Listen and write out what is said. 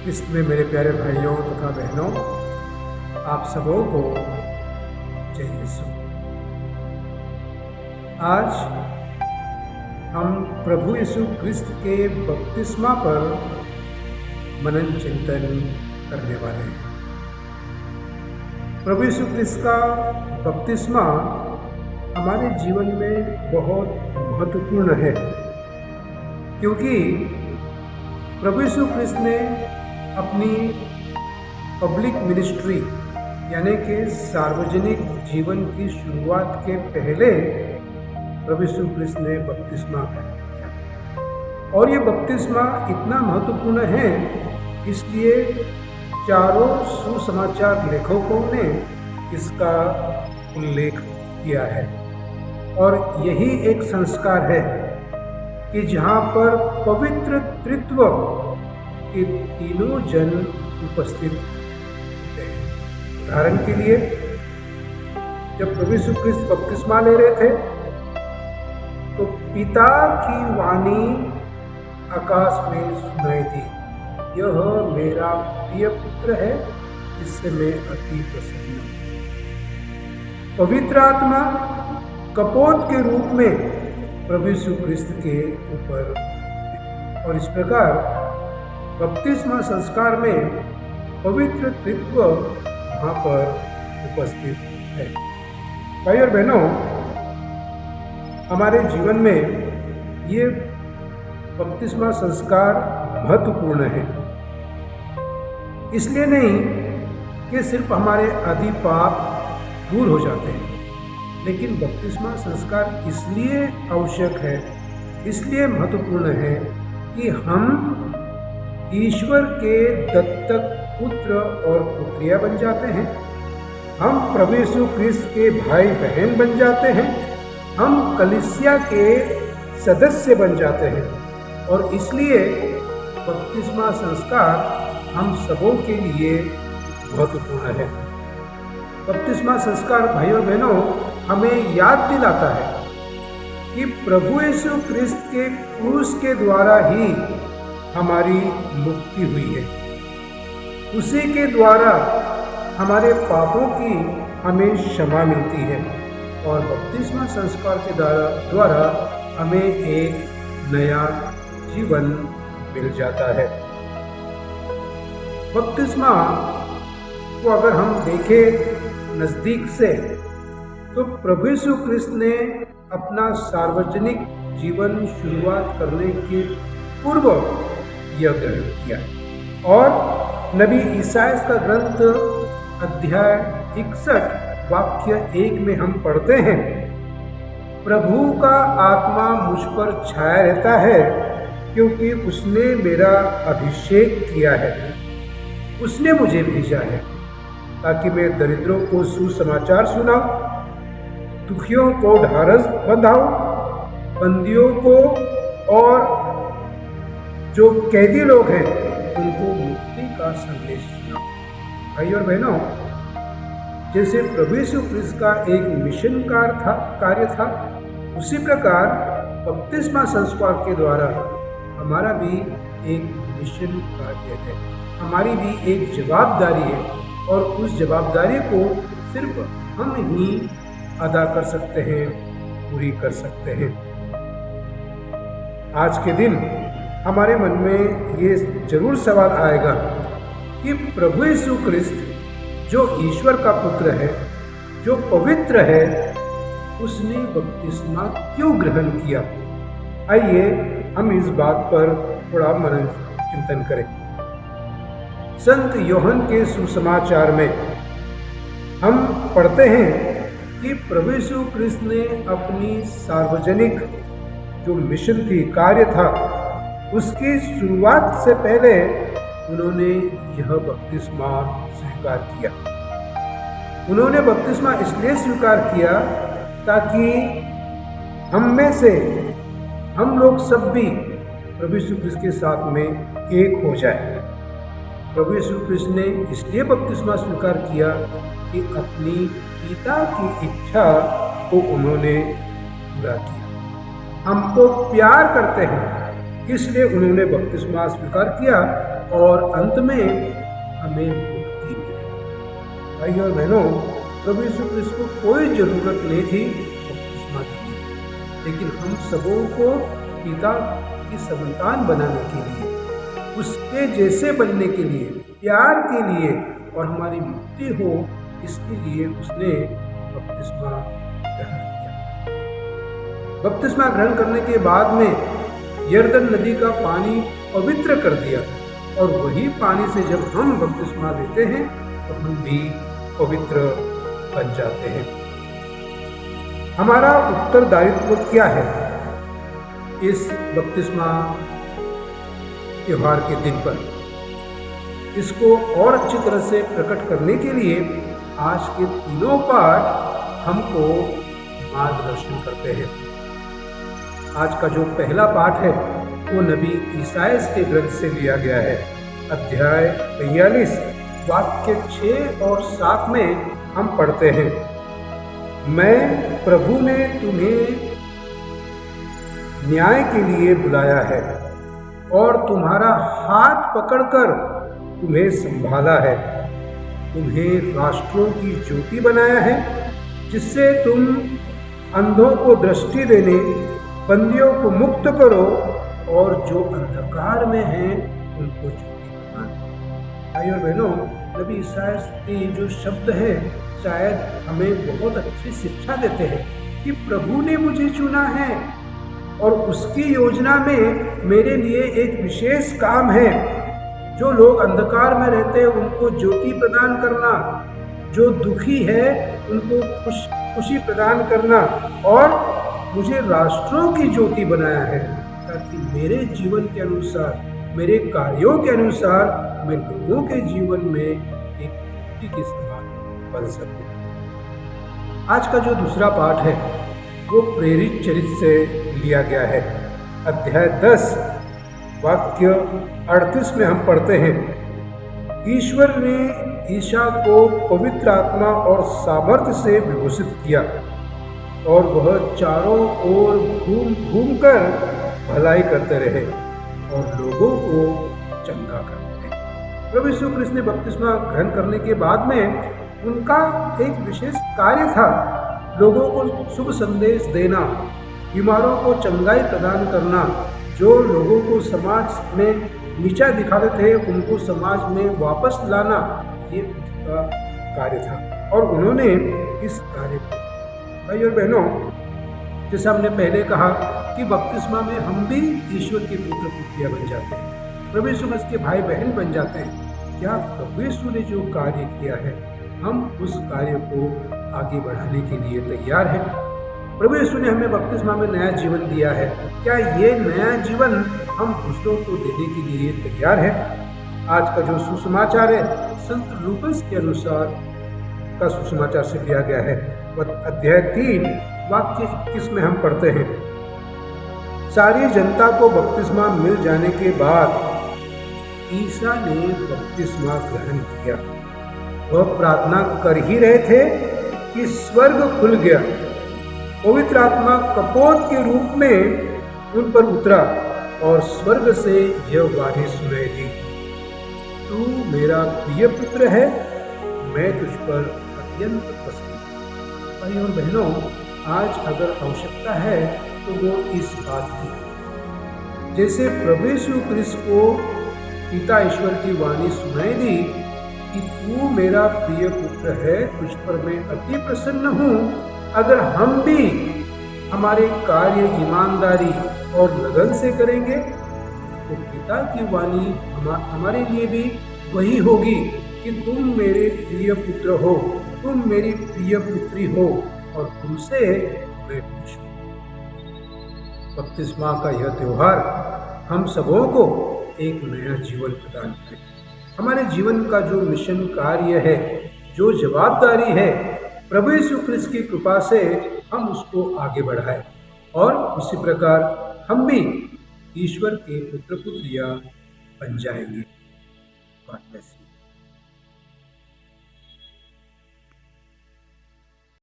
क्रिस्त में मेरे प्यारे भाइयों तथा बहनों, आप सबों को जय यीशु। आज हम प्रभु यीशु क्रिस्त के बपतिस्मा पर मनन चिंतन करने वाले हैं। प्रभु यीशु क्रिस्त का बपतिस्मा हमारे जीवन में बहुत महत्वपूर्ण है, क्योंकि प्रभु यीशु क्रिस्त ने अपनी पब्लिक मिनिस्ट्री यानी कि सार्वजनिक जीवन की शुरुआत के पहले प्रभु यीशु क्रिस्त ने बपतिस्मा किया। और ये बपतिस्मा इतना महत्वपूर्ण है, इसलिए चारों सुसमाचार लेखकों ने इसका उल्लेख किया है। और यही एक संस्कार है कि जहाँ पर पवित्र त्रित्व के तीनों जन उपस्थित होते हैं। उदाहरण के लिए, जब प्रभु यीशु क्रिस्त बपतिस्मा ले रहे थे तो पिता की वाणी आकाश में सुनाई दी, यह मेरा प्रिय पुत्र है, जिससे मैं अति प्रसन्न हूँ। पवित्र आत्मा कपोत के रूप में प्रभु यीशु क्रिस्त के ऊपर, और इस प्रकार बपतिस्मा संस्कार में पवित्र त्रित्व वहाँ पर उपस्थित है। भाई और बहनों, हमारे जीवन में ये बपतिस्मा संस्कार महत्वपूर्ण है। इसलिए नहीं कि सिर्फ हमारे आदि पाप दूर हो जाते हैं, लेकिन बपतिस्मा संस्कार इसलिए आवश्यक है, इसलिए महत्वपूर्ण है कि हम ईश्वर के दत्तक पुत्र और पुत्रियां बन जाते हैं। हम प्रभु यीशु क्रिस्त के भाई बहन बन जाते हैं। हम कलीसिया के सदस्य बन जाते हैं। और इसलिए बपतिस्मा संस्कार हम सबों के लिए महत्वपूर्ण है। बपतिस्मा संस्कार भाइयों और बहनों हमें याद दिलाता है कि प्रभु यीशु क्रिस्त के क्रूस के द्वारा ही हमारी मुक्ति हुई है। उसी के द्वारा हमारे पापों की हमें क्षमा मिलती है, और बपतिस्मा संस्कार के द्वारा हमें एक नया जीवन मिल जाता है। बपतिस्मा को अगर हम देखें नजदीक से, तो प्रभु यीशु क्रिस्त ने अपना सार्वजनिक जीवन शुरुआत करने के पूर्व यह ग्रहण किया। और नबी ईसायाह का ग्रंथ अध्याय 61 वाक्य 1 में हम पढ़ते हैं, प्रभु का आत्मा मुझ पर छाया रहता है, क्योंकि उसने मेरा अभिषेक किया है। उसने मुझे भेजा है ताकि मैं दरिद्रों को सुसमाचार सुनाऊं, दुखियों को ढाढ़स बंधाऊं, बंदियों को और जो कैदी लोग हैं उनको मुक्ति का संदेश सुनाओ। भाई और बहनों, जैसे प्रभु यीशु क्रिस्त का एक मिशन कार्य था, उसी प्रकार बपतिस्मा संस्कार के द्वारा हमारा भी एक मिशन कार्य है, हमारी भी एक जवाबदारी है, और उस जवाबदारी को सिर्फ हम ही अदा कर सकते हैं, पूरी कर सकते हैं। आज के दिन हमारे मन में ये जरूर सवाल आएगा कि प्रभु यीशु क्रिस्त जो ईश्वर का पुत्र है, जो पवित्र है, उसने बपतिस्मा क्यों ग्रहण किया? आइए हम इस बात पर थोड़ा मनन चिंतन करें। संत योहन के सुसमाचार में हम पढ़ते हैं कि प्रभु यीशु क्रिस्त ने अपनी सार्वजनिक जो मिशन थी, कार्य था, उसकी शुरुआत से पहले उन्होंने यह बपतिस्मा स्वीकार किया। उन्होंने बपतिस्मा इसलिए स्वीकार किया ताकि हम में से हम लोग सब भी प्रभु यीशु क्रिस्त के साथ में एक हो जाए। प्रभु यीशु क्रिस्त ने इसलिए बपतिस्मा स्वीकार किया कि अपनी पिता की इच्छा को उन्होंने पूरा किया। हमको प्यार करते हैं, इसलिए उन्होंने बपतिस्मा स्वीकार किया और अंत में हमें मुक्ति मिले। भाई और बहनों, प्रभु यीशु क्रिस्त को कोई जरूरत नहीं थी बपतिस्मा की, लेकिन हम सबों को पिता की संतान बनाने के लिए, उसके जैसे बनने के लिए, प्यार के लिए और हमारी मुक्ति हो, इसके लिए उसने बपतिस्मा ग्रहण किया। बपतिस्मा ग्रहण करने के बाद में यरदन नदी का पानी पवित्र कर दिया, और वही पानी से जब हम बपतिस्मा लेते हैं तो हम भी पवित्र बन जाते हैं। हमारा उत्तरदायित्व क्या है इस बपतिस्मा त्योहार के दिन पर? इसको और अच्छी तरह से प्रकट करने के लिए आज के तीनों पाठ हमको मार्गदर्शन करते हैं। आज का जो पहला पाठ है वो नबी ईसायाह के ग्रंथ से लिया गया है। अध्याय 42 वाक्य 6 और 7 में हम पढ़ते हैं, मैं प्रभु ने तुम्हें न्याय के लिए बुलाया है और तुम्हारा हाथ पकड़कर तुम्हें संभाला है, तुम्हें राष्ट्रों की ज्योति बनाया है, जिससे तुम अंधों को दृष्टि देने, बंदियों को मुक्त करो और जो अंधकार में हैं उनको ज्योति प्रदान। भाई और बहनों, नबी ईसायाह के जो शब्द हैं शायद हमें बहुत अच्छी शिक्षा देते हैं कि प्रभु ने मुझे चुना है और उसकी योजना में मेरे लिए एक विशेष काम है। जो लोग अंधकार में रहते हैं उनको ज्योति प्रदान करना, जो दुखी है उनको खुशी प्रदान करना, और मुझे राष्ट्रों की ज्योति बनाया है ताकि मेरे जीवन के अनुसार, मेरे कार्यों के अनुसार मैं लोगों के जीवन में एक ज्योति के समान बन सकूं। आज का जो दूसरा पाठ है वो प्रेरित चरित्र से लिया गया है। अध्याय 10 वाक्य 38 में हम पढ़ते हैं, ईश्वर ने ईशा को पवित्र आत्मा और सामर्थ्य से विभूषित किया और वह चारों ओर घूम घूम कर भलाई करते रहे और लोगों को चंगा करते रहे। प्रभु यीशु क्रिस्त ने बपतिस्मा ग्रहण करने के बाद में उनका एक विशेष कार्य था, लोगों को शुभ संदेश देना, बीमारों को चंगाई प्रदान करना, जो लोगों को समाज में नीचा दिखाते थे उनको समाज में वापस लाना, ये उसका कार्य था और उन्होंने इस कार्य को। भाई और बहनों, जैसा हमने पहले कहा कि बपतिस्मा में हम भी ईश्वर के पुत्र पुत्रियां बन जाते हैं, प्रभु यीशु मसीह के भाई बहन बन जाते हैं। क्या प्रभु यीशु ने जो कार्य किया है हम उस कार्य को आगे बढ़ाने के लिए तैयार हैं? प्रभु यीशु ने हमें बपतिस्मा में नया जीवन दिया है, क्या ये नया जीवन हम दूसरों को देने के लिए तैयार हैं? आज का जो सुसमाचार है संत लूकास के अनुसार का सुसमाचार से दिया गया है। अध्याय 3 वाक्य 21 में हम पढ़ते हैं, सारी जनता को बपतिस्मा मिल जाने के बाद ईसा ने बपतिस्मा ग्रहण किया। वह प्रार्थना कर ही रहे थे कि स्वर्ग खुल गया, पवित्र आत्मा कपोत के रूप में उन पर उतरा और स्वर्ग से यह वाणी सुनाई दी, तू मेरा प्रिय पुत्र है, मैं तुझ पर अत्यंत प्रसन्न। भाई और बहनों, आज अगर आवश्यकता है तो वो इस बात की, जैसे प्रभु यीशु क्रिस्त को पिता ईश्वर की वाणी सुनाई दी कि तू मेरा प्रिय पुत्र है, तुझ पर मैं अति प्रसन्न हूँ, अगर हम भी हमारे कार्य ईमानदारी और लगन से करेंगे तो पिता की वाणी हमारे लिए भी वही होगी कि तुम मेरे प्रिय पुत्र हो, तुम मेरी प्रिय पुत्री हो और तुमसे मैं खुश हूँ। बपतिस्मा का यह त्योहार हम सबों को एक नया जीवन प्रदान करे। हमारे जीवन का जो मिशन कार्य है, जो जवाबदारी है, प्रभु यीशु क्रिस्त की कृपा से हम उसको आगे बढ़ाएं और उसी प्रकार हम भी ईश्वर के पुत्र पुत्रियां बन जाएंगे। God bless you.